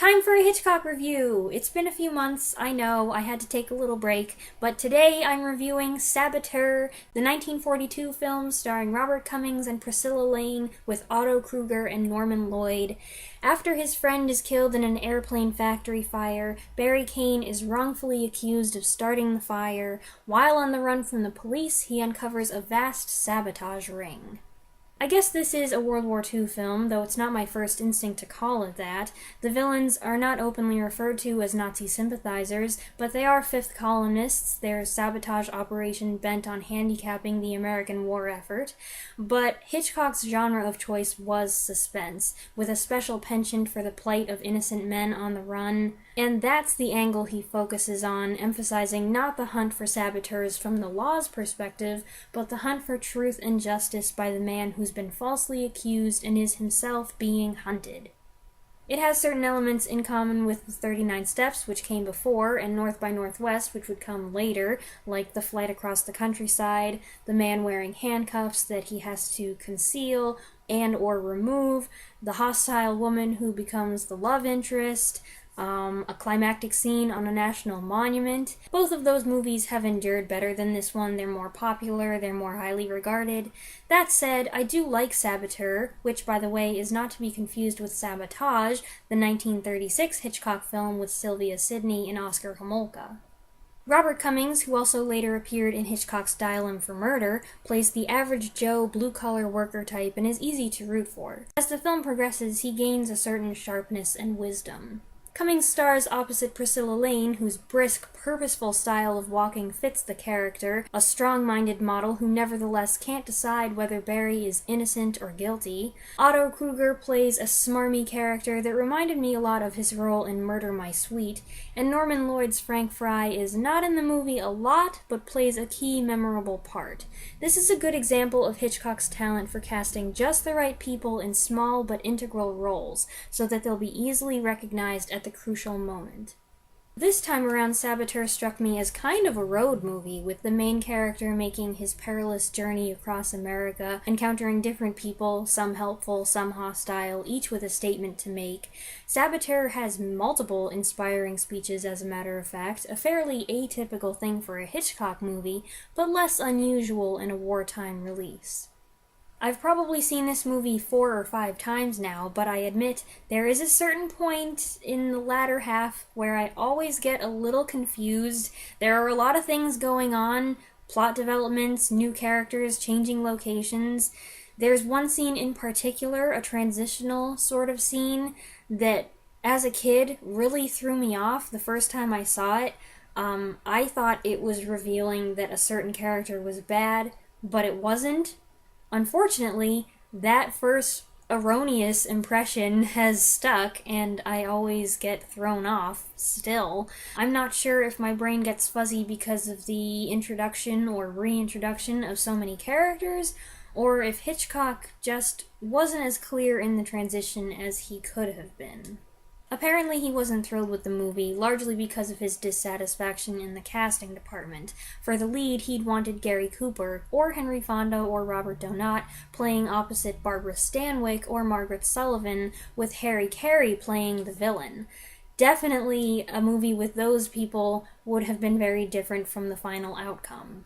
Time for a Hitchcock review! It's been a few months, I know, I had to take a little break, but today I'm reviewing Saboteur, the 1942 film starring Robert Cummings and Priscilla Lane with Otto Kruger and Norman Lloyd. After his friend is killed in an airplane factory fire, Barry Kane is wrongfully accused of starting the fire. While on the run from the police, he uncovers a vast sabotage ring. I guess this is a World War II film, though it's not my first instinct to call it that. The villains are not openly referred to as Nazi sympathizers, but they are fifth columnists, their sabotage operation bent on handicapping the American war effort. But Hitchcock's genre of choice was suspense, with a special penchant for the plight of innocent men on the run, and that's the angle he focuses on, emphasizing not the hunt for saboteurs from the law's perspective, but the hunt for truth and justice by the man who's been falsely accused and is himself being hunted. It has certain elements in common with the 39 Steps, which came before, and North by Northwest, which would come later, like the flight across the countryside, the man wearing handcuffs that he has to conceal and or remove, the hostile woman who becomes the love interest, a climactic scene on a national monument. Both of those movies have endured better than this one. They're more popular, they're more highly regarded. That said, I do like Saboteur, which, by the way, is not to be confused with Sabotage, the 1936 Hitchcock film with Sylvia Sidney and Oscar Homolka. Robert Cummings, who also later appeared in Hitchcock's Dial M for Murder, plays the average Joe blue-collar worker type and is easy to root for. As the film progresses, he gains a certain sharpness and wisdom. Cummings stars opposite Priscilla Lane, whose brisk, purposeful style of walking fits the character, a strong-minded model who nevertheless can't decide whether Barry is innocent or guilty. Otto Kruger plays a smarmy character that reminded me a lot of his role in Murder, My Sweet, and Norman Lloyd's Frank Fry is not in the movie a lot, but plays a key memorable part. This is a good example of Hitchcock's talent for casting just the right people in small but integral roles, so that they'll be easily recognized at the crucial moment. This time around, Saboteur struck me as kind of a road movie, with the main character making his perilous journey across America, encountering different people, some helpful, some hostile, each with a statement to make. Saboteur has multiple inspiring speeches, as a matter of fact, a fairly atypical thing for a Hitchcock movie, but less unusual in a wartime release. I've probably seen this movie 4 or 5 times now, but I admit there is a certain point in the latter half where I always get a little confused. There are a lot of things going on, plot developments, new characters, changing locations. There's one scene in particular, a transitional sort of scene, that as a kid really threw me off the first time I saw it. I thought it was revealing that a certain character was bad, but it wasn't. Unfortunately, that first erroneous impression has stuck, and I always get thrown off still. I'm not sure if my brain gets fuzzy because of the introduction or reintroduction of so many characters, or if Hitchcock just wasn't as clear in the transition as he could have been. Apparently he wasn't thrilled with the movie, largely because of his dissatisfaction in the casting department. For the lead, he'd wanted Gary Cooper, or Henry Fonda, or Robert Donat, playing opposite Barbara Stanwyck or Margaret Sullivan, with Harry Carey playing the villain. Definitely a movie with those people would have been very different from the final outcome.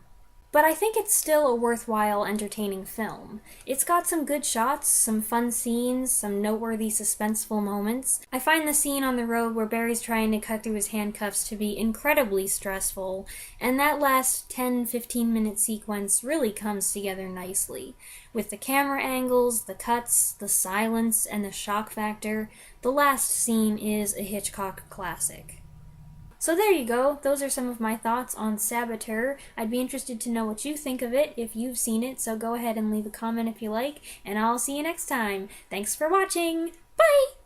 But I think it's still a worthwhile, entertaining film. It's got some good shots, some fun scenes, some noteworthy suspenseful moments. I find the scene on the road where Barry's trying to cut through his handcuffs to be incredibly stressful, and that last 10-15 minute sequence really comes together nicely. With the camera angles, the cuts, the silence, and the shock factor, the last scene is a Hitchcock classic. So there you go, those are some of my thoughts on Saboteur. I'd be interested to know what you think of it if you've seen it, so go ahead and leave a comment if you like, and I'll see you next time. Thanks for watching! Bye!